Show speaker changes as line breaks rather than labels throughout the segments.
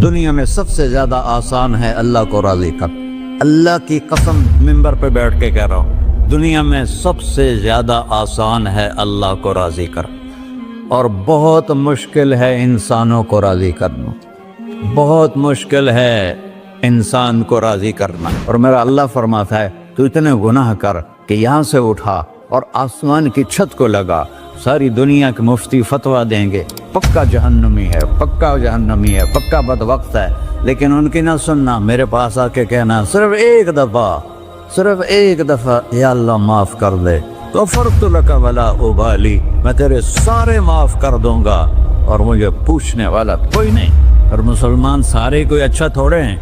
دنیا میں سب سے زیادہ آسان ہے اللہ کو راضی کر. اللہ کی قسم منبر پہ بیٹھ کے کہہ رہا ہوں، دنیا میں سب سے زیادہ آسان ہے اللہ کو راضی کر، اور بہت مشکل ہے انسانوں کو راضی کرنا. بہت مشکل ہے انسان کو راضی کرنا. اور میرا اللہ فرماتا ہے تو اتنے گناہ کر کہ یہاں سے اٹھا اور آسمان کی چھت کو لگا، ساری دنیا کے مفتی فتویٰ دیں گے پکا جہنمی ہے، پکا جہنمی ہے، پکا بدبخت ہے، لیکن ان کی نہ سننا، میرے پاس آ کے کہنا صرف ایک دفعہ یا اللہ معاف کر دے، غفرت لک ولا ابالی، میں تیرے سارے معاف کر دوں گا اور مجھے پوچھنے والا کوئی نہیں. اور مسلمان سارے کوئی اچھا تھوڑے ہیں.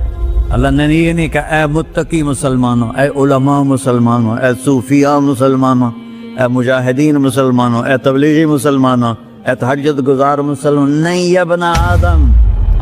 اللہ نے یہ نہیں کہا اے متقی مسلمانوں، اے علماء مسلمانوں، اے صوفیاء مسلمانوں، اے مجاہدین مسلمانوں، اے تبلیغی مسلمانوں، اے تہجد گزار مسلمان. نہیں یا ابن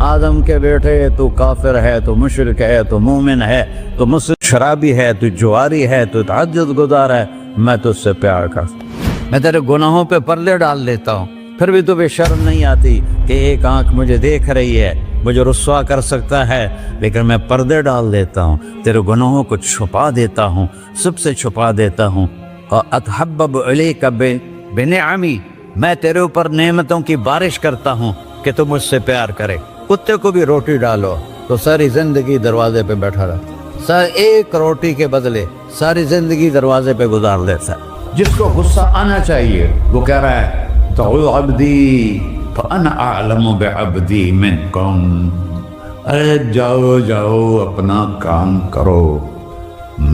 آدم کے بیٹے، تو کافر ہے، تو مشرک ہے، تو مومن ہے، تو مسلم شرابی ہے، تو جواری ہے، تو تہجد گزار ہے، میں تجھ سے پیار کرتا ہوں. میں تیرے گناہوں پہ پردے ڈال دیتا ہوں، پھر بھی تمہیں شرم نہیں آتی کہ ایک آنکھ مجھے دیکھ رہی ہے، مجھے رسوا کر سکتا ہے، لیکن میں پردے ڈال دیتا ہوں، تیرے گناہوں کو چھپا دیتا ہوں، سب سے چھپا دیتا ہوں. اور اتحبب الیک بنعمی، میں تیرے اوپر نعمتوں کی بارش کرتا ہوں کہ تم مجھ سے پیار کرے. کتے کو بھی روٹی ڈالو تو ساری زندگی دروازے پہ بیٹھا رہا، ایک روٹی کے بدلے ساری زندگی دروازے پہ گزار دیتا ہے. جس کو غصہ آنا چاہیے وہ کہہ رہا ہے دعو عبدی فانا اعلم بعبدی منکم، ارے جاؤ اپنا کام کرو،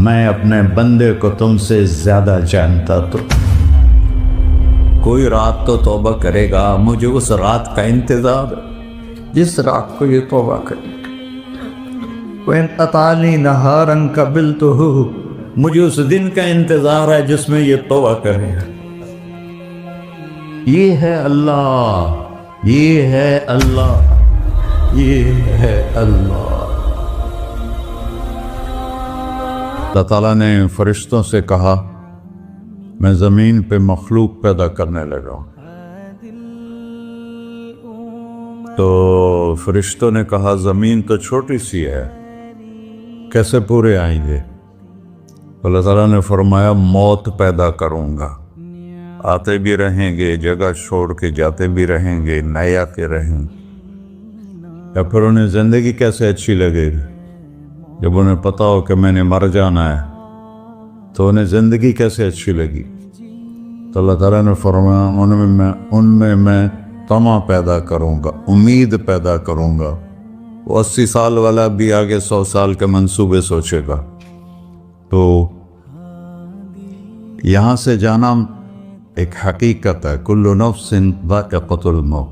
میں اپنے بندے کو تم سے زیادہ جانتا. تو کوئی رات تو توبہ کرے گا، مجھے اس رات کا انتظار ہے جس رات کو یہ توبہ کرے. وَإِنْ أَطَعَنِي نَهَارًا قَبِلْتُهُ، مجھے اس دن کا انتظار ہے جس میں یہ توبہ کرے. یہ ہے اللہ، یہ ہے اللہ، یہ ہے اللہ. اللہ تعالیٰ نے فرشتوں سے کہا میں زمین پہ مخلوق پیدا کرنے لگا ہوں. تو فرشتوں نے کہا زمین تو چھوٹی سی ہے، کیسے پورے آئیں گے؟ اللہ تعالیٰ نے فرمایا موت پیدا کروں گا، آتے بھی رہیں گے، جگہ چھوڑ کے جاتے بھی رہیں گے، نیا کے رہیں گے. یا پھر انہیں زندگی کیسے اچھی لگے گی جب انہیں پتا ہو کہ میں نے مر جانا ہے؟ تو انہیں زندگی کیسے اچھی لگی؟ تو اللہ تعالیٰ نے فرمایا ان میں میں طمع پیدا کروں گا، امید پیدا کروں گا. وہ 80 سال والا بھی آگے 100 سال کے منصوبے سوچے گا. تو یہاں سے جانا ایک حقیقت ہے، کل نفس ذائقۃ الموت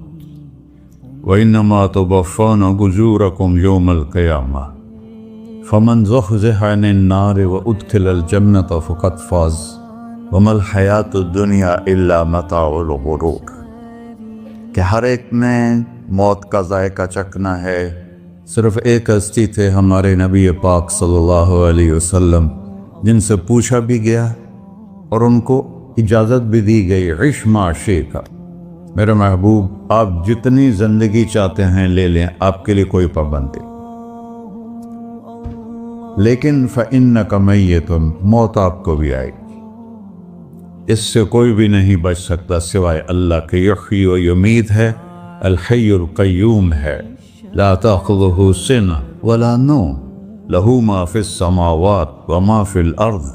وانما توفون اجورکم یوم القیامہ فمن زحزح عن النار وادخل الجنة فقد فاز وما الحیاۃ الدنیا الا متاع الغرور. کہ ہر ایک نے موت کا ذائقہ چکھنا ہے. صرف ایک ہستی تھے ہمارے نبی پاک صلی اللہ علیہ وسلم، جن سے پوچھا بھی گیا اور ان کو اجازت بھی دی گئی، عش ما شئت، میرے محبوب آپ جتنی زندگی چاہتے ہیں لے لیں، آپ کے لیے کوئی پابندی. لیکن فإنک میت، موت آپ کو بھی آئے گی. اس سے کوئی بھی نہیں بچ سکتا سوائے اللہ کے. یحیی و یمیت ہے، الحی القیوم ہے، لا تأخذہ سنہ ولا نوم، لہ ما فی السماوات وما فی الارض،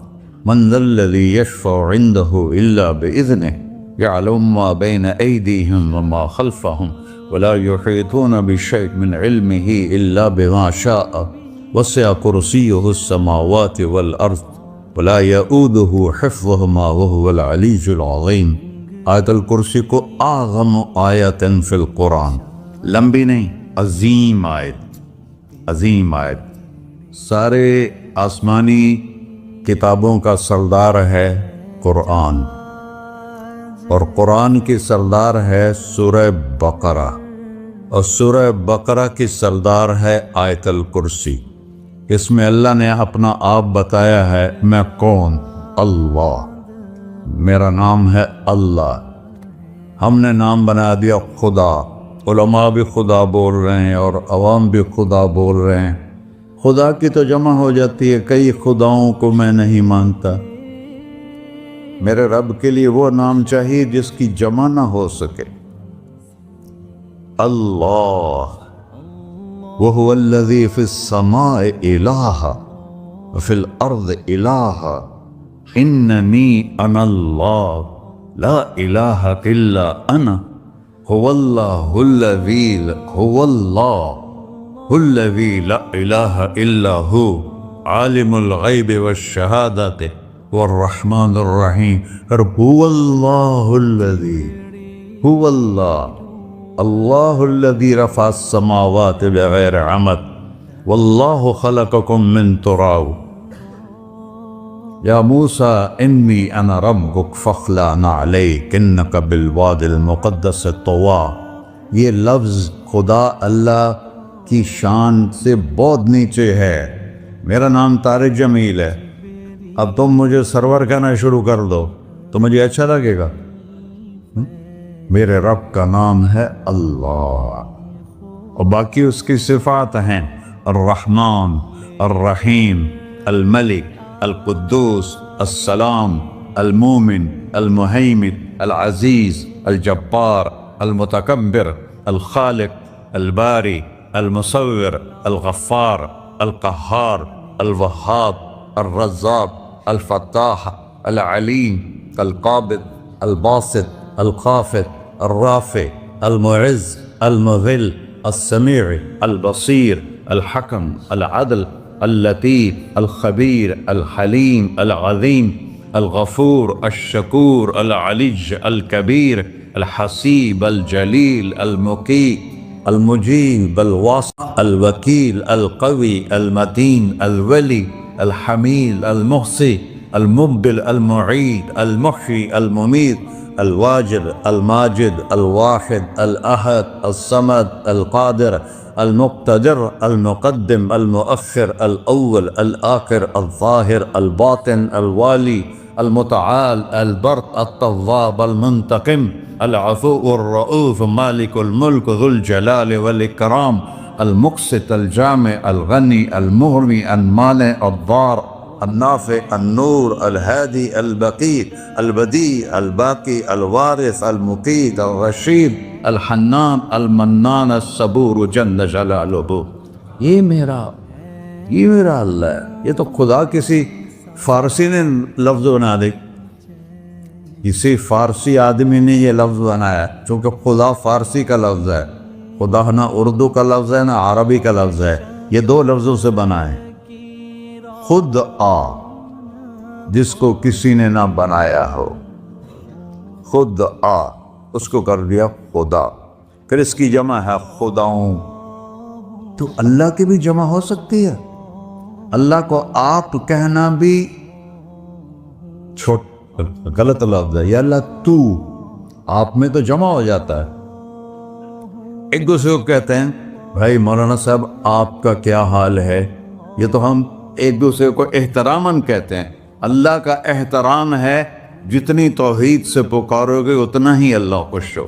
من ذا الذی یشفع عنده الا بإذنہ، یعلم ما بین ایدیہم وما خلفہم ولا یحیطون بشیء من علمہ الا بما شاء، وسع کرسیہ السماوات والارض ولا یؤودہ حفظہما وہو العلی العظیم. آیت الکرسی کو اعظم آیت فی القرآن، لمبی نہیں، عظیم آیت، عظیم آیت. سارے آسمانی کتابوں کا سردار ہے قرآن، اور قرآن کی سردار ہے سورہ بقرہ، اور سورہ بقرہ کی سردار ہے آیت الکرسی. اس میں اللہ نے اپنا آپ بتایا ہے، میں کون؟ اللہ، میرا نام ہے اللہ. ہم نے نام بنا دیا خدا. علماء بھی خدا بول رہے ہیں اور عوام بھی خدا بول رہے ہیں۔ خدا کی تو جمع ہو جاتی ہے، کئی خداؤں کو میں نہیں مانتا۔ میرے رب کے لیے وہ نام چاہیے جس کی جمع نہ ہو سکے۔ اللہ وَهُوَ الَّذِي فِي السَّمَاءِ إِلَٰهًا وَفِي الْأَرْضِ إِلَٰهًا إِنَّنِي أَنَا اللَّهُ لَا إِلَٰهَ إِلَّا أَنَا هُوَ اللَّهُ الَّذِي لَا إِلَٰهَ إِلَّا هُوَ عَالِمُ الْغَيْبِ وَالشَّهَادَةِ والرحمن الرحیم۔ هو اللہ الذی هو اللہ الذی رفع السماوات بغیر عمد واللہ خلقکم من تراب یا موسیٰ انی انا ربک فاخلع نعلیک انک بالوادی المقدس طویٰ۔ یہ لفظ خدا اللہ کی شان سے بہت نیچے ہے۔ میرا نام طارق جمیل ہے، اب تم مجھے سرور کہنا شروع کر دو تو مجھے اچھا لگے گا؟ میرے رب کا نام ہے اللہ، اور باقی اس کی صفات ہیں الرحمن، الرحیم، الملک، القدوس، السلام، المومن، المہیمن، العزیز، الجبار، المتکبر، الخالق، الباری، المصور، الغفار، القہار، الوہاب، الرزاق، الفتاح، العلیم، القابض، الباسط، الخافض، الرافع، المعز، المذل، السمیع، البصیر، الحکم، العدل، اللطیف، الخبیر، الحلیم، العظیم، الغفور، الشکور، العلی، الکبیر، الحسیب، الجلیل، المقی، المجیب، الواسع، الوکیل، القوی، المتین، الولی، الحمید، المحصی، المبدل، المعید، المحیی، الممیت، الواجد، الماجد، الواحد، الأحد، الصمد، القادر، المقتدر، المقدم، المؤخر، الأول، الآخر، الظاهر، الباطن، الوالي، المتعال، البر، التواب، المنتقم، العفو، الرؤوف، مالك الملك، ذو الجلال والإكرام، المقسط، الجامع، الغني، المغني، المانع، الضار، النافع، النور، الهادي، البقي، البديع، الباقي، الوارث، المقيت، الرشيد، الحنان، المنان، الصبور جل جلالہ۔ یہ میرا اللہ ہے۔ یہ تو خدا کسی فارسی نے لفظ بنا دی، کسی فارسی آدمی نے یہ لفظ بنایا، چونکہ خدا فارسی کا لفظ ہے، خدا نہ اردو کا لفظ ہے نہ عربی کا لفظ ہے، یہ دو لفظوں سے بنا ہے۔ خود جس کو کسی نے نہ بنایا ہو، خود اس کو کر دیا خدا، پھر اس کی جمع ہے خداؤں۔ تو اللہ کی بھی جمع ہو سکتی ہے؟ اللہ کو آپ کہنا بھی غلط لفظ ہے۔ یا اللہ تو، آپ میں تو جمع ہو جاتا ہے۔ ایک دوسرے کو کہتے ہیں بھائی مولانا صاحب آپ کا کیا حال ہے، یہ تو ہم ایک دوسرے کو احتراماً کہتے ہیں۔ اللہ کا احترام ہے، جتنی توحید سے پکارو گے اتنا ہی اللہ خوش ہو۔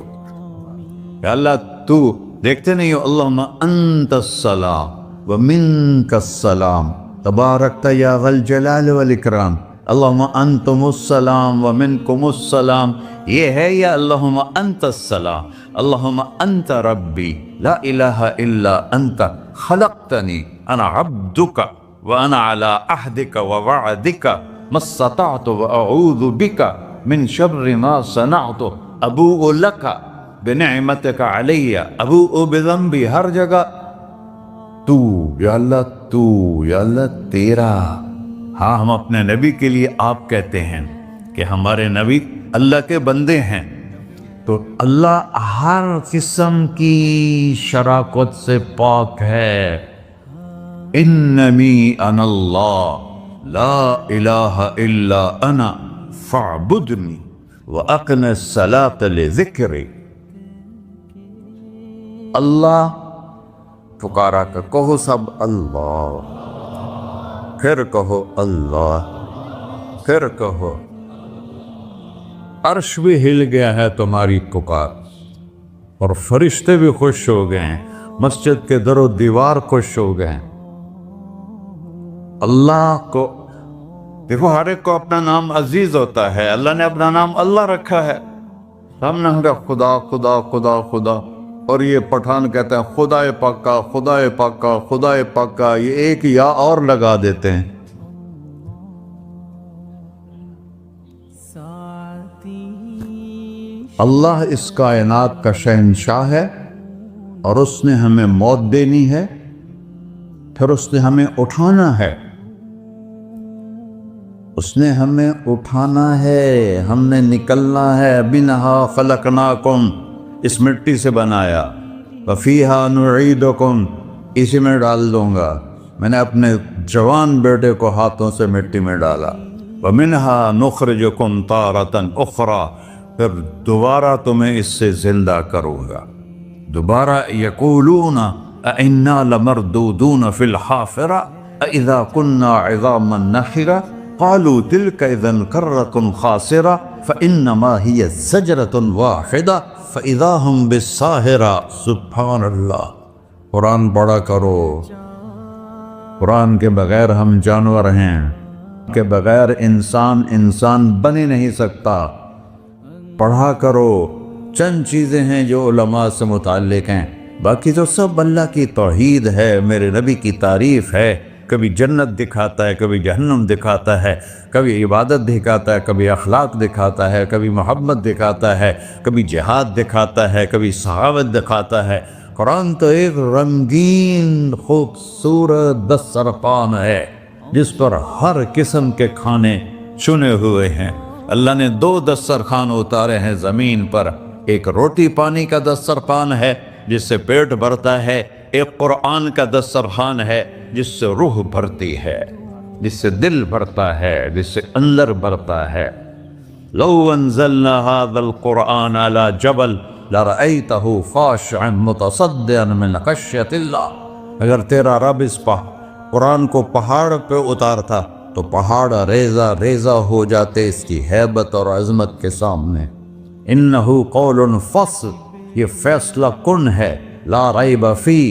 یا اللہ تو، دیکھتے نہیں ہو اللہم انت السلام ومنک السلام تبارکت یا ذا الجلال والاکرام، اللہم انتم السلام ومنکم السلام، یہ ہے یا اللہم انت السلام، اللہم انت ربی لا الہ الا انت خلقتنی انا عبدک وانا علی عہدک ووعدک ما استطعت واعوذ بک من شر ما صنعت ابوء لک بنعمتک علی ابوء بذنبی، ہر جگہ تو یا اللہ، تو یا اللہ تیرا۔ ہاں ہم اپنے نبی کے لیے آپ کہتے ہیں کہ ہمارے نبی اللہ کے بندے ہیں، تو اللہ ہر قسم کی شراکت سے پاک ہے۔ اننی انا اللہ لا الہ الا انا فاعبدنی واقم الصلاۃ لذکری۔ اللہ پکارا کر کہو سب اللہ، پھر کہو اللہ، پھر کہو۔ عرش بھی ہل گیا ہے تمہاری پکار، اور فرشتے بھی خوش ہو گئے ہیں، مسجد کے در و دیوار خوش ہو گئے ہیں۔ اللہ کو دیکھو، ہر ایک کو اپنا نام عزیز ہوتا ہے، اللہ نے اپنا نام اللہ رکھا ہے۔ ہم نے کہا خدا خدا خدا خدا، اور یہ پٹھان کہتے ہیں خدا پاکا خدا پاکا خدا پاکا، یہ ایک یا اور لگا دیتے ہیں۔ اللہ اس کائنات کا شہنشاہ ہے، اور اس نے ہمیں موت دینی ہے، پھر اس نے ہمیں اٹھانا ہے، اس نے ہمیں اٹھانا ہے، ہم نے نکلنا ہے۔ منہا خلقناکم، اس مٹی سے بنایا، وفیہا نعیدکم، اسی میں ڈال دوں گا۔ میں نے اپنے جوان بیٹے کو ہاتھوں سے مٹی میں ڈالا۔ ومنہا نخرجکم تارۃ اخری، پھر دوبارہ تمہیں اس سے زندہ کروں گا۔ دوبارہ یقولون اِنَّا لَمَرْدُودُونَ فِي الْحَافِرَةِ أَإِذَا كُنَّا عِظَامًا نَخِرَةً قَالُوا تِلْكَ إِذًا كَرَّةٌ خَاسِرَةٌ فَإِنَّمَا هِيَ زَجْرَةٌ وَاحِدَةٌ فَإِذَا هُمْ بِالسَّاهِرَةِ۔ سبحان اللہ، قرآن پڑھا کرو۔ قرآن کے بغیر ہم جانور ہیں، کے بغیر انسان بن ہی نہیں سکتا۔ پڑھا کرو، چند چیزیں ہیں جو علماء سے متعلق ہیں، باقی تو سب اللہ کی توحید ہے، میرے نبی کی تعریف ہے۔ کبھی جنت دکھاتا ہے، کبھی جہنم دکھاتا ہے، کبھی عبادت دکھاتا ہے، کبھی اخلاق دکھاتا ہے، کبھی محبت دکھاتا ہے، کبھی جہاد دکھاتا ہے، کبھی صحابت دکھاتا ہے۔ قرآن تو ایک رنگین خوبصورت دسترخوان ہے جس پر ہر قسم کے کھانے چنے ہوئے ہیں۔ اللہ نے 2 دسترخوان اتارے ہیں زمین پر، ایک روٹی پانی کا دسترخوان ہے جس سے پیٹ بھرتا ہے، ایک قرآن کا دسترخوان ہے جس سے روح بھرتی ہے، جس سے دل بھرتا ہے، جس سے اندر بھرتا ہے۔ لو انزلنا هذا القرآن على جبل لرأيته خاشعا متصدعا من خشية اللہ، اگر تیرا رب اس قرآن کو پہاڑ پہ اتارتا تو پہاڑ ریزہ ریزہ ہو جاتے اس کی ہیبت اور عظمت کے سامنے۔ انہو قول فصل، یہ فیصلہ کن ہے، لا ریب فی،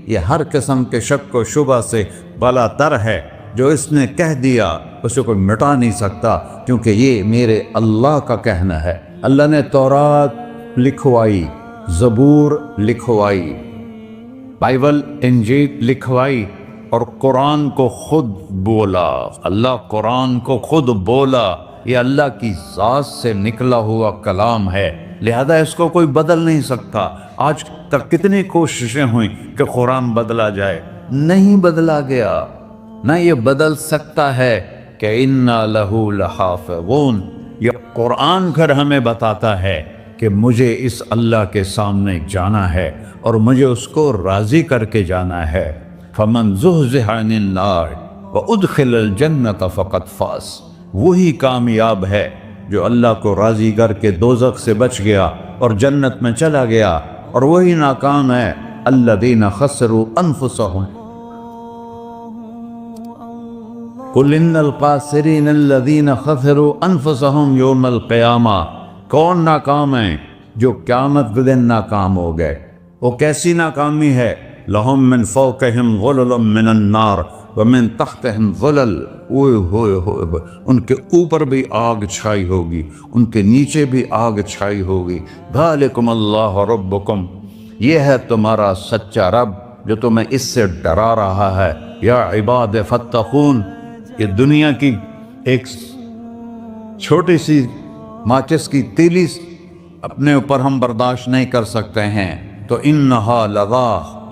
یہ ہر قسم کے شک و شبہ سے بلا تر ہے۔ جو اس نے کہہ دیا اسے کوئی مٹا نہیں سکتا، کیونکہ یہ میرے اللہ کا کہنا ہے۔ اللہ نے تورات لکھوائی، زبور لکھوائی، بائبل انجیل لکھوائی، اور قرآن کو خود بولا۔ اللہ قرآن کو خود بولا، یہ اللہ کی ذات سے نکلا ہوا کلام ہے، لہذا اس کو کوئی بدل نہیں سکتا۔ آج تک کتنی کوششیں ہوئیں کہ قرآن بدلا جائے، نہیں بدلا گیا، نہ یہ بدل سکتا ہے کہ اِنَّا لَهُ لَحَافِظُونَ۔ یہ قرآن گھر ہمیں بتاتا ہے کہ مجھے اس اللہ کے سامنے جانا ہے اور مجھے اس کو راضی کر کے جانا ہے۔ فَمَنْ زُحْزِحَ عَنِ النَّارِ وَأُدْخِلَ الْجَنَّةَ فَقَدْ فَازَ، وہی کامیاب ہے جو اللہ کو راضی کر کے دوزخ سے بچ گیا اور جنت میں چلا گیا، اور وہی ناکام ہے الَّذِينَ خَسِرُوا أَنفُسَهُمْ قُلْ إِنَّ الْخَاسِرِينَ الَّذِينَ خَسِرُوا أَنفُسَهُمْ يَوْمَ الْقِيَامَةِ۔ کون ناکام ہیں؟ جو قیامت کے دن ناکام ہو گئے۔ وہ کیسی ناکامی ہے؟ لَهُم مِّن فَوْقِهِمْ ظُلُلٌ مِّنَ النَّارِ وَمِن تَحْتِهِمْ ظُلَلٌ، ہوئے ان کے اوپر بھی آگ چھائی ہوگی، ان کے نیچے بھی آگ چھائی ہوگی۔ ذَلِكُمُ اللَّهُ رَبُّكُمْ، یہ ہے تمہارا سچا رب جو تمہیں اس سے ڈرا رہا ہے۔ یا عباد فاتقون، یہ دنیا کی ایک چھوٹی سی ماچس کی تیلی اپنے اوپر ہم برداشت نہیں کر سکتے ہیں، تو انہا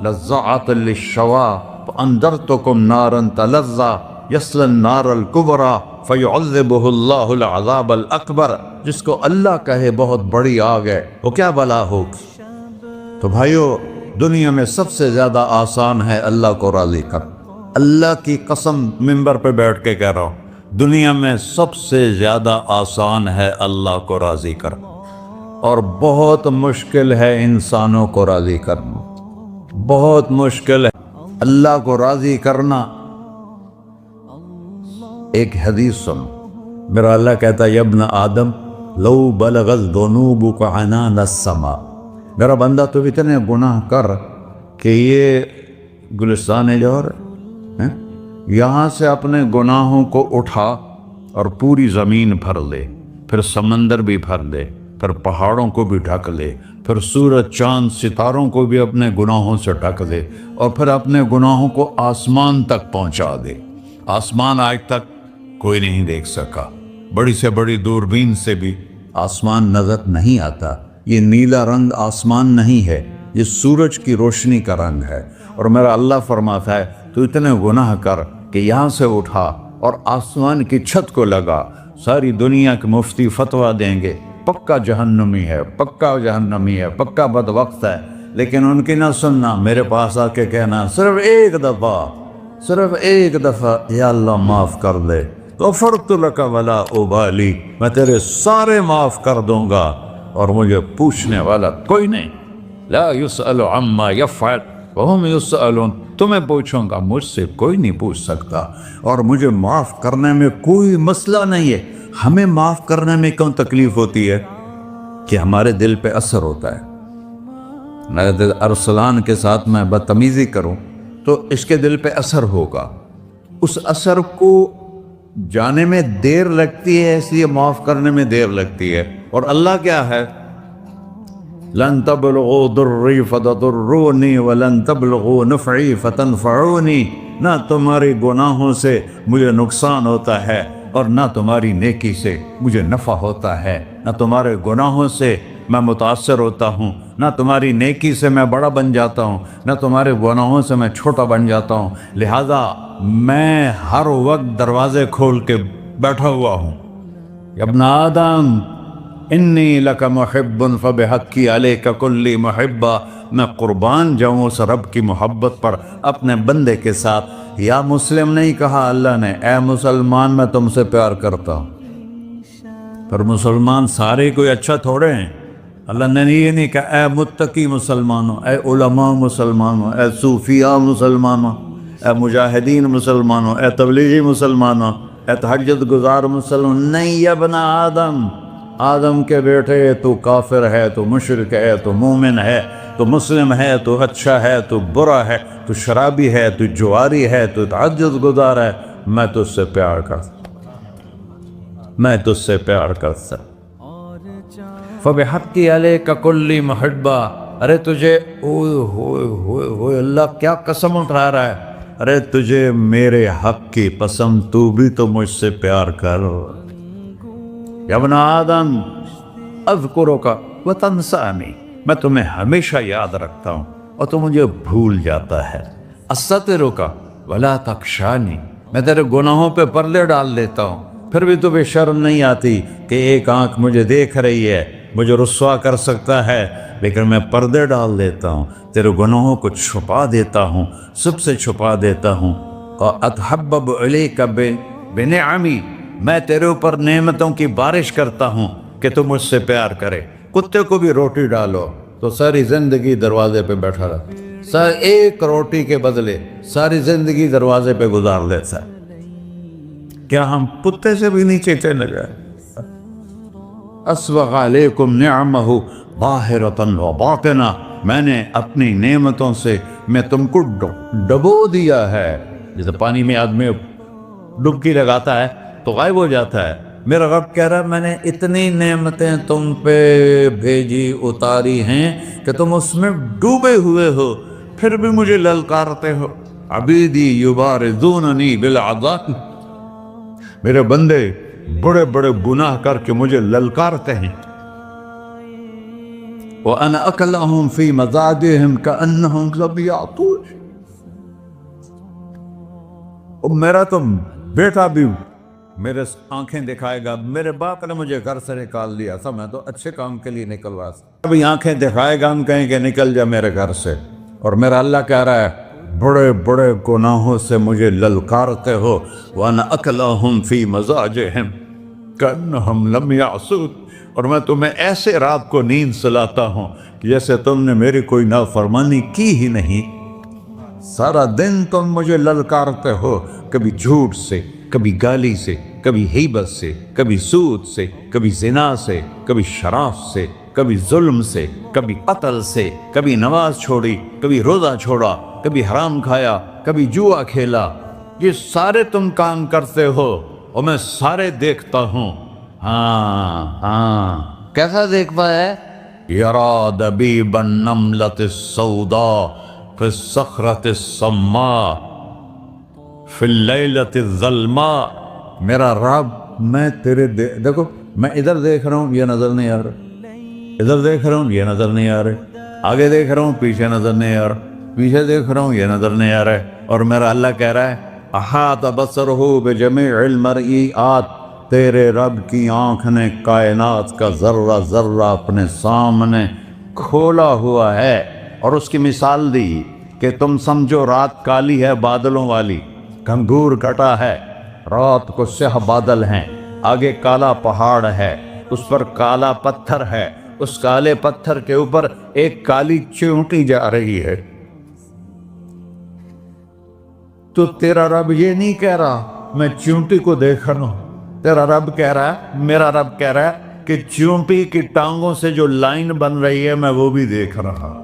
لذاۃ للشوا فانذرتکم نارا تلظی یصلی النار الکبری فیعذبہ اللہ العذاب الاکبر۔ جس کو اللہ کہے بہت بڑی آگ ہے، وہ کیا بلا ہوگی؟ تو بھائیو، دنیا میں سب سے زیادہ آسان ہے اللہ کو راضی کر۔ اللہ کی قسم منبر پہ بیٹھ کے کہہ رہا ہوں، دنیا میں سب سے زیادہ آسان ہے اللہ کو راضی کر، اور بہت مشکل ہے انسانوں کو راضی کرنا، بہت مشکل ہے اللہ کو راضی کرنا۔ ایک حدیث سنو، میرا اللہ کہتا ہے یا ابن آدم لو بلغت ذنوبک عنان السماء میرا بندہ تو اتنے گناہ کر کہ یہ گلستان جوہر ہے، یہاں سے اپنے گناہوں کو اٹھا اور پوری زمین بھر لے، پھر سمندر بھی بھر لے، پھر پہاڑوں کو بھی ڈھک لے، پھر سورج چاند ستاروں کو بھی اپنے گناہوں سے ڈھک دے، اور پھر اپنے گناہوں کو آسمان تک پہنچا دے۔ آسمان آج تک کوئی نہیں دیکھ سکا، بڑی سے بڑی دوربین سے بھی آسمان نظر نہیں آتا۔ یہ نیلا رنگ آسمان نہیں ہے، یہ سورج کی روشنی کا رنگ ہے۔ اور میرا اللہ فرماتا ہے تو اتنے گناہ کر کہ یہاں سے اٹھا اور آسمان کی چھت کو لگا، ساری دنیا کے مفتی فتویٰ دیں گے پکا جہنمی ہے، پکا جہنمی ہے، پکا بدبخت ہے، لیکن ان کی نہ سننا، میرے پاس آ کے کہنا صرف ایک دفعہ یا اللہ معاف کر دے، غفرت لک ولا ابالی، میں تیرے سارے معاف کر دوں گا اور مجھے پوچھنے والا کوئی نہیں۔ لا یسأل عما یفعل وہم یسألون، تمہیں پوچھوں گا، مجھ سے کوئی نہیں پوچھ سکتا، اور مجھے معاف کرنے میں کوئی مسئلہ نہیں ہے۔ ہمیں معاف کرنے میں کیوں تکلیف ہوتی ہے؟ کہ ہمارے دل پہ اثر ہوتا ہے۔ اگر ارسلان کے ساتھ میں بدتمیزی کروں تو اس کے دل پہ اثر ہوگا، اس اثر کو جانے میں دیر لگتی ہے، اس لیے معاف کرنے میں دیر لگتی ہے۔ اور اللہ کیا ہے؟ لن تبلغوا ضری فتضرونی ولن تبلغوا نفعی فتنفعونی، نہ تمہاری گناہوں سے مجھے نقصان ہوتا ہے اور نہ تمہاری نیکی سے مجھے نفع ہوتا ہے۔ نہ تمہارے گناہوں سے میں متاثر ہوتا ہوں، نہ تمہاری نیکی سے میں بڑا بن جاتا ہوں، نہ تمہارے گناہوں سے میں چھوٹا بن جاتا ہوں۔ لہذا میں ہر وقت دروازے کھول کے بیٹھا ہوا ہوں۔ یا ابن آدم انی لک محب فبحقی علیک کلی محبہ، میں قربان جاؤں اس رب کی محبت پر اپنے بندے کے ساتھ۔ یا مسلم نہیں کہا اللہ نے، اے مسلمان میں تم سے پیار کرتا ہوں۔ پر مسلمان سارے کوئی اچھا تھوڑے ہیں۔ اللہ نے یہ نہیں کہا اے متقی مسلمانوں، اے علماء مسلمانوں، اے صوفیاء مسلمانوں، اے مجاہدین مسلمانوں، اے تبلیغی مسلمانوں، اے تہجد گزار مسلمان، نہیں یا ابن آدم، آدم کے بیٹے، تو کافر ہے، تو مشرک ہے، تو مومن ہے، تو مسلم ہے، تو اچھا ہے، تو برا ہے، تو شرابی ہے، تو جواری ہے، تو تہجد گزار ہے، میں تجھ سے پیار کرتا، میں تجھ سے پیار کرتا۔ فبحقی علیک کلی محبہ، ارے تجھے اوئے اللہ کیا قسم اٹھا رہا ہے، ارے تجھے میرے حق کی قسم، تو بھی تو مجھ سے پیار کر۔ یا ابن آدم اذکرک وتنسانی، میں تمہیں ہمیشہ یاد رکھتا ہوں اور تو مجھے بھول جاتا ہے۔ استترک ولا تخشانی، میں تیرے گناہوں پہ پردے ڈال دیتا ہوں، پھر بھی تمہیں شرم نہیں آتی کہ ایک آنکھ مجھے دیکھ رہی ہے، مجھے رسوا کر سکتا ہے، لیکن میں پردے ڈال دیتا ہوں، تیرے گناہوں کو چھپا دیتا ہوں، سب سے چھپا دیتا ہوں۔ اور اتحبب الیک بنعمی، میں تیرے اوپر نعمتوں کی بارش کرتا ہوں کہ تو مجھ سے پیار کرے۔ کتے کو بھی روٹی ڈالو تو ساری زندگی دروازے پہ بیٹھا رہا، ایک روٹی کے بدلے ساری زندگی دروازے پہ گزار دیتا ہے۔ کیا ہم کتے سے بھی نیچے چلے گئے؟ اسبغ علیکم نعمہ ظاہرۃ و باطنہ، میں نے اپنی نعمتوں سے میں تم کو ڈبو دیا ہے۔ جیسے پانی میں آدمی ڈبکی لگاتا ہے تو غائب ہو جاتا ہے، میرا رب کہہ رہا ہے میں نے اتنی نعمتیں تم پہ بھیجی، اتاری ہیں کہ تم اس میں ڈوبے ہوئے ہو، پھر بھی مجھے للکارتے ہو۔ عبیدی یبارزوننی بالعذاب، میرے بندے بڑے بڑے گناہ کر کے مجھے للکارتے ہیں۔ وَأَنَا أَكْلَهُمْ فِي مَزَاجِهِمْ كَأَنَّهُمْ ظَبِيَّةٌ، اور میرا تو بیٹا بھی میرے آنکھیں دکھائے گا، میرے باپ نے مجھے گھر سے نکال دیا تھا، میں تو اچھے کام کے لیے نکلوا سکتا، ابھی آنکھیں دکھائے گا، ہم کہیں کہ نکل جا میرے گھر سے۔ اور میرا اللہ کہہ رہا ہے بڑے بڑے گناہوں سے مجھے للکارتے ہو۔ وَأَنَا أَكْلَهُمْ فِي مَزَاجِهِمْ كَأَنَّهُمْ لَمْ يَعْصُونِ، اور میں تمہیں ایسے رات کو نیند سلاتا ہوں کہ جیسے تم نے میری کوئی نافرمانی کی ہی نہیں۔ سارا دن تم مجھے للکارتے ہو، کبھی جھوٹ سے، کبھی گالی سے، کبھی غیبت سے، کبھی سود سے، کبھی زنا سے، کبھی شراب سے، کبھی ظلم سے، کبھی قتل سے، کبھی نماز چھوڑی، کبھی روزہ چھوڑا، کبھی حرام کھایا، کبھی جوا کھیلا، یہ سارے تم کام کرتے ہو اور میں سارے دیکھتا ہوں۔ ہاں کیسا دیکھتا ہے؟ یرا دبیب النملۃ السوداء فی الصخرۃ الصماء فی اللیلۃ الظلماء۔ میرا رب، میں تیرے دیکھو، میں ادھر دیکھ رہا ہوں، یہ نظر نہیں آ رہا، ادھر دیکھ رہا ہوں، یہ نظر نہیں آ رہا، آگے دیکھ رہا ہوں، پیچھے نظر نہیں آ رہا، پیچھے دیکھ رہا ہوں، یہ نظر نہیں آ رہا ہے، اور میرا اللہ کہہ رہا ہے احاط بصرہ بجمیع المرئیات، تیرے رب کی آنکھ نے کائنات کا ذرہ ذرہ اپنے سامنے کھولا ہوا ہے۔ اور اس کی مثال دی کہ تم سمجھو رات کالی ہے بادلوں والی، گھنگور گھٹا ہے، رات کو سیاہ بادل ہیں، آگے کالا پہاڑ ہے، اس پر کالا پتھر ہے، اس کالے پتھر کے اوپر ایک کالی چیونٹی جا رہی ہے۔ تو تیرا رب یہ نہیں کہہ رہا میں چیونٹی کو دیکھ رہا ہوں، تیرا رب کہہ رہا ہے، میرا رب کہہ رہا ہے کہ چیونٹی کی ٹانگوں سے جو لائن بن رہی ہے میں وہ بھی دیکھ رہا ہوں۔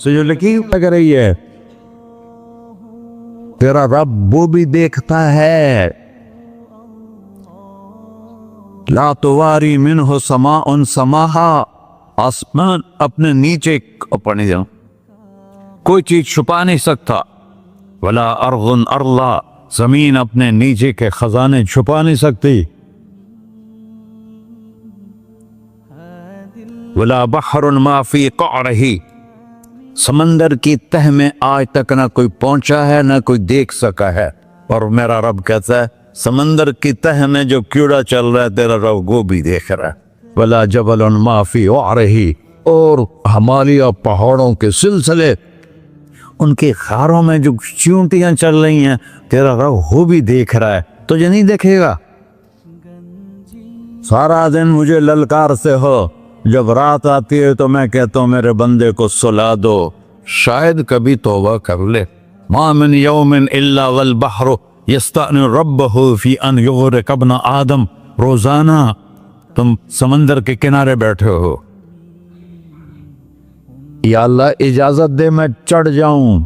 جو لکیر لگ رہی ہے تیرا رب وہ بھی دیکھتا ہے۔ لا تواری منہ سماء سماہا، آسمان اپنے نیچے پڑھنے جاؤں کوئی چیز چھپا نہیں سکتا، ولا ارض ارضا، زمین اپنے نیچے کے خزانے چھپا نہیں سکتی، ولا بحر ما فی قعرہ، سمندر کی تہ میں آج تک نہ کوئی پہنچا ہے نہ کوئی دیکھ سکا ہے، اور میرا رب کہتا ہے سمندر کی تہ میں جو کیڑا چل رہا ہے تیرا رب وہ بھی دیکھ رہا ہے، ولا جبل ما فی وعرہ، اور ہمالیہ پہاڑوں کے سلسلے ان کی خاروں میں جو چیونٹیاں چل رہی ہیں تیرا رب وہ بھی دیکھ رہا ہے، تجھے نہیں دیکھے گا؟ سارا دن مجھے للکارتے ہو، جب رات آتی ہے تو میں کہتا ہوں میرے بندے کو سلا دو، شاید کبھی توبہ کر لے۔ ما من یوم الا والبحر یستأنی ربہ فی ان یغرق ابن آدم، روزانہ تم سمندر کے کنارے بیٹھے ہو، یا اللہ اجازت دے میں چڑھ جاؤں،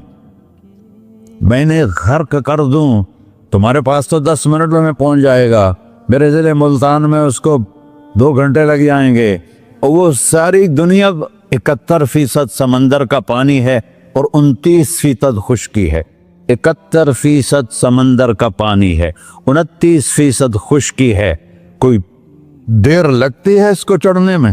میں نے غرق کر دوں، تمہارے پاس تو 10 منٹ میں پہنچ جائے گا، میرے ضلع ملتان میں اس کو 2 گھنٹے لگ جائیں گے، اور وہ ساری دنیا 71% سمندر کا پانی ہے اور 29% خشکی ہے، 71% سمندر کا پانی ہے، 29% خشکی ہے، کوئی دیر لگتی ہے اس کو چڑھنے میں؟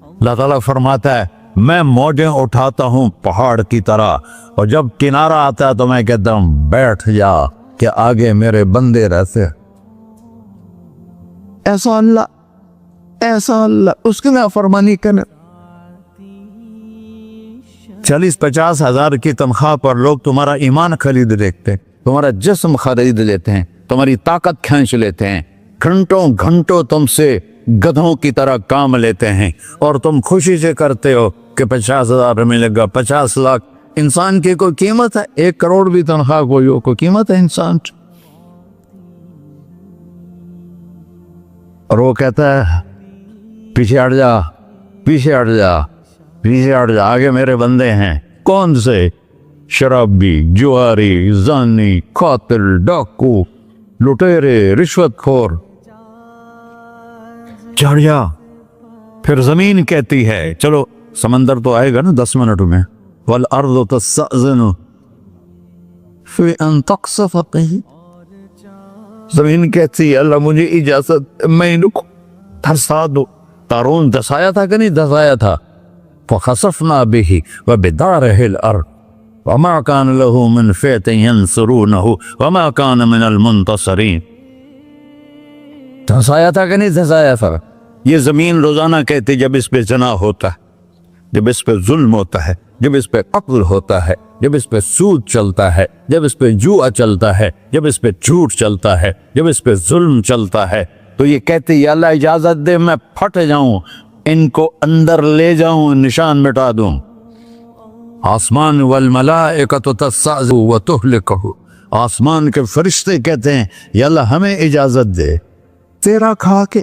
اللہ تعالیٰ فرماتا ہے میں موجیں اٹھاتا ہوں پہاڑ کی طرح، اور جب کنارہ آتا ہے تو میں کہتا ہوں بیٹھ جا کہ آگے میرے بندے رہتے۔ ایسا اللہ اس کی نافرمانی کرنے، 40-50 ہزار کی تنخواہ پر لوگ تمہارا ایمان خرید لیتے ہیں، تمہارا جسم خرید لیتے ہیں، تمہاری طاقت کھینچ لیتے ہیں، گھنٹوں تم سے گدھوں کی طرح کام لیتے ہیں، اور تم خوشی سے کرتے ہو کہ 50,000 ملے گا، 50 لاکھ۔ انسان کی کوئی قیمت ہے؟ 1 کروڑ بھی تنخواہ کوئی قیمت ہے انسان؟ اور وہ کہتا ہے پیچھے ہٹ جا، پیچھے ہٹ جا، پیچھے ہٹ جا، آگے میرے بندے ہیں۔ کون سے؟ شرابی، جواری، زانی، قاتل، ڈاکو، لٹیرے، رشوت خور، چڑھ جا۔ پھر زمین کہتی ہے چلو سمندر تو آئے گا نا 10 منٹ میں، والارض تستأذن فی ان تقصف بہ، زمین کہتی ہے اللہ مجھے اجازت، میں ان کو دھسا دو۔ قارون دھسایا تھا کہ نہیں دھسایا تھا؟ فخسفنا به وبداره الارض وما كان له من فئة ينصرونه وما كان من المنتصرين۔ دھسایا تھا کہ نہیں دھسایا تھا؟ یہ زمین روزانہ کہتی جب اس پہ زنا ہوتا ہے، جب اس پہ ظلم ہوتا ہے، جب اس پہ قتل ہوتا ہے، جب اس پہ سود چلتا ہے، جب اس پہ جوا چلتا ہے، جب اس پہ جھوٹ چلتا ہے، جب اس پہ ظلم چلتا ہے، تو یہ کہتے یا اللہ اجازت دے میں پھٹ جاؤں، ان کو اندر لے جاؤں، نشان مٹا دوں۔ آسمان والملائکۃ تستعذ وتہلکہ، آسمان کے فرشتے کہتے ہیں یا اللہ ہمیں اجازت دے، تیرا کھا کے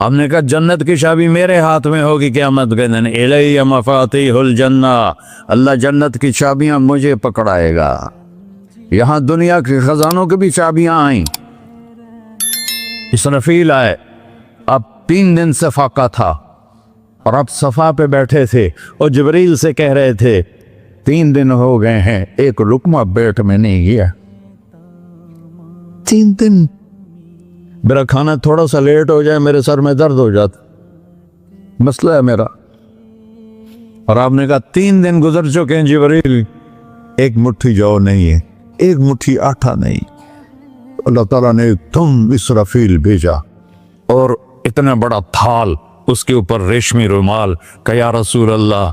ہم نے کہا جنت کی چابی میرے ہاتھ میں ہوگی قیامت کے دن، الی مفاتیح الجنہ، اللہ جنت کی چابیاں مجھے پکڑائے گا۔ یہاں دنیا کے خزانوں کی بھی چابیاں آئیں۔ اسرافیل آئے، اب 3 دن سے فاقہ تھا اور اب صفا پہ بیٹھے تھے اور جبریل سے کہہ رہے تھے 3 دن ہو گئے ہیں، ایک لقمہ پیٹ میں نہیں گیا۔ 3 دن میرا کھانا تھوڑا سا لیٹ ہو جائے میرے سر میں درد ہو جاتا، مسئلہ ہے میرا۔ اور آپ نے کہا 3 دن گزر چکے ہیں جبریل، ایک مٹھی جو نہیں ہے، ایک مٹھی آٹا نہیں۔ اللہ تعالیٰ نے تم اسرافیل بھیجا اور اتنا بڑا تھال، اس کے اوپر ریشمی رومال، کہ یا رسول اللہ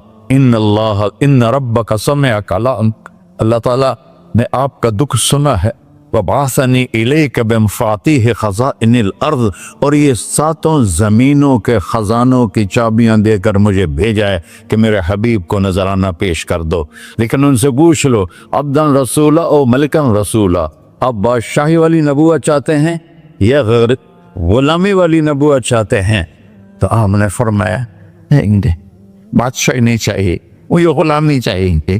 ان ربک سمع کلامک، اللہ تعالیٰ نے آپ کا دکھ سنا ہے، وَبَعَثَنِي إِلَيْكَ بِمَفَاتِيحِ خَزَائِنِ الْأَرْضِ، اور یہ 7 زمینوں کے خزانوں کی چابیاں دے کر مجھے بھیجا ہے کہ میرے حبیب کو نذرانہ پیش کر دو۔ لیکن ان سے پوچھ لو عبدًا رسولہ او ملکن رسولہ، آپ بادشاہی والی نبوت چاہتے ہیں یا غیر غلامی والی نبوت چاہتے ہیں؟ تو آپ نے فرمایا نہیں، بادشاہی نہیں چاہیے، مجھے غلامی چاہیے،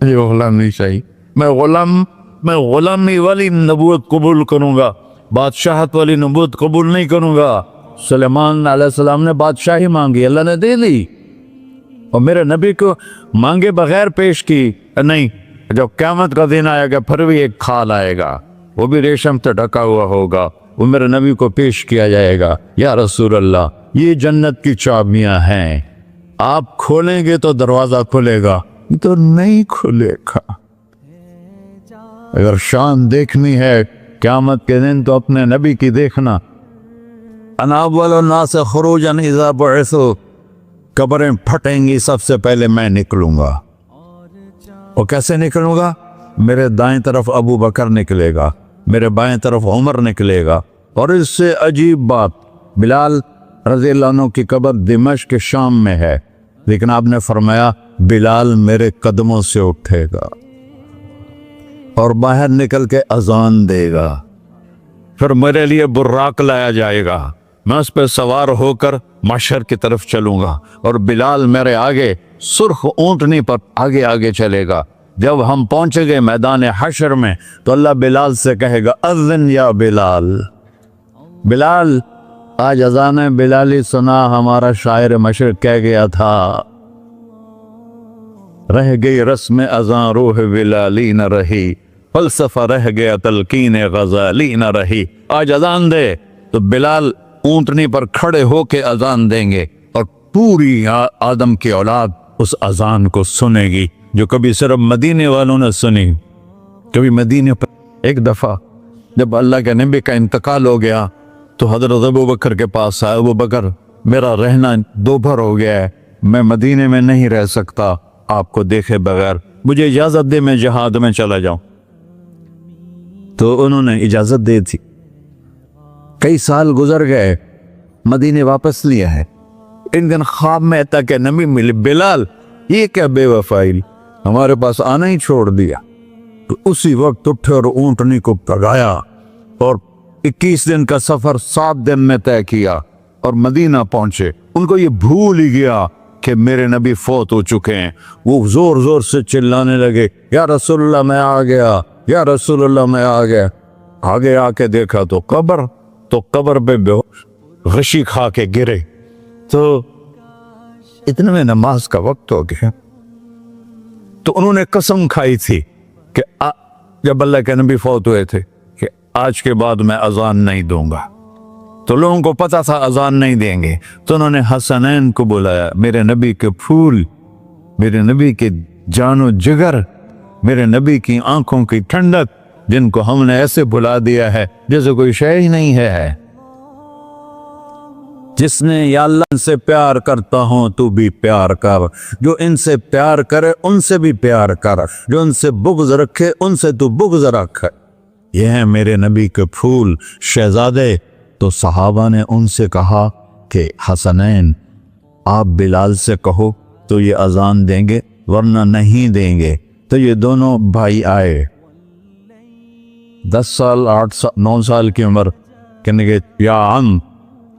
مجھے غلامی چاہیے، میں غلامی والی نبوت قبول کروں گا، بادشاہت والی نبوت قبول نہیں کروں گا۔ سلیمان علیہ السلام نے بادشاہی مانگی، اللہ نے دے دی، اور میرے نبی کو مانگے بغیر پیش کی نہیں۔ جب قیامت کا دن آئے گا پھر بھی ایک کھال آئے گا، وہ بھی ریشم سے ڈھکا ہوا ہوگا، وہ میرے نبی کو پیش کیا جائے گا، یا رسول اللہ یہ جنت کی چابیاں ہیں، آپ کھولیں گے تو دروازہ کھلے گا، تو نہیں کھلے گا۔ اگر شان دیکھنی ہے قیامت کے دن تو اپنے نبی کی دیکھنا۔ انا اول الناس خروجا اذا بعثوا، قبریں پھٹیں گی سب سے پہلے میں نکلوں گا، اور کیسے نکلوں گا؟ میرے دائیں طرف ابو بکر نکلے گا، میرے بائیں طرف عمر نکلے گا، اور اس سے عجیب بات، بلال رضی اللہ عنہ کی قبر دمشق کے شام میں ہے، لیکن آپ نے فرمایا بلال میرے قدموں سے اٹھے گا اور باہر نکل کے اذان دے گا، پھر میرے لیے براق لایا جائے گا، میں اس پہ سوار ہو کر محشر کی طرف چلوں گا، اور بلال میرے آگے سرخ اونٹنی پر آگے آگے چلے گا۔ جب ہم پہنچے گئے میدان حشر میں تو اللہ بلال سے کہے گا اذن یا بلال، بلال آج اذان بلالی سنا، ہمارا شاعر مشرق کہہ گیا تھا رہ گئی رسم اذان روح بلالی نہ رہی، فلسفہ رہ گیا تلقین غزالی نہ رہی۔ آج اذان دے تو بلال اونٹنی پر کھڑے ہو کے اذان دیں گے، اور پوری آدم کی اولاد اس اذان کو سنے گی جو کبھی صرف مدینے والوں نے سنی۔ کبھی مدینے پر ایک دفعہ جب اللہ کے نبی کا انتقال ہو گیا تو حضرت ابو بکر کے پاس آئے، ابو بکر میرا رہنا دوپہر ہو گیا ہے، میں مدینے میں نہیں رہ سکتا آپ کو دیکھے بغیر، مجھے اجازت دے میں جہاد میں چلا جاؤں۔ تو انہوں نے اجازت دے تھی۔ کئی سال گزر گئے، مدینے واپس لیا ہے، ان دن خواب میں تک نبی ملے، بلال یہ کیا بے وفائی، ہمارے پاس آنا ہی چھوڑ دیا۔ تو اسی وقت اٹھے اور اونٹنی کو پگایا اور 21 دن کا سفر 7 دن میں طے کیا اور مدینہ پہنچے۔ ان کو یہ بھول ہی گیا کہ میرے نبی فوت ہو چکے ہیں۔ وہ زور زور سے چلانے لگے یا رسول اللہ میں آ گیا، یا رسول اللہ میں آ گیا۔ آگے آ کے دیکھا تو قبر پہ غشی کھا کے گرے۔ تو اتنے میں نماز کا وقت ہو گیا، تو انہوں نے قسم کھائی تھی کہ جب اللہ کے نبی فوت ہوئے تھے کہ آج کے بعد میں اذان نہیں دوں گا۔ تو لوگوں کو پتا تھا اذان نہیں دیں گے، تو انہوں نے حسنین کو بلایا، میرے نبی کے پھول، میرے نبی کے جان و جگر، میرے نبی کی آنکھوں کی ٹھنڈک، جن کو ہم نے ایسے بلا دیا ہے جیسے کوئی شے ہی نہیں ہے۔ جس نے یا اللہ ان سے پیار کرتا ہوں تو بھی پیار کر، جو ان سے پیار کرے ان سے بھی پیار کر، جو ان سے بغض رکھے ان سے تو بغض رکھ۔ یہ ہیں میرے نبی کے پھول شہزادے۔ تو صحابہ نے ان سے کہا کہ حسنین آپ بلال سے کہو تو یہ اذان دیں گے، ورنہ نہیں دیں گے۔ تو یہ دونوں بھائی آئے، 10 سال 8 سال 9 سال کی عمر، کہنے گے یا عم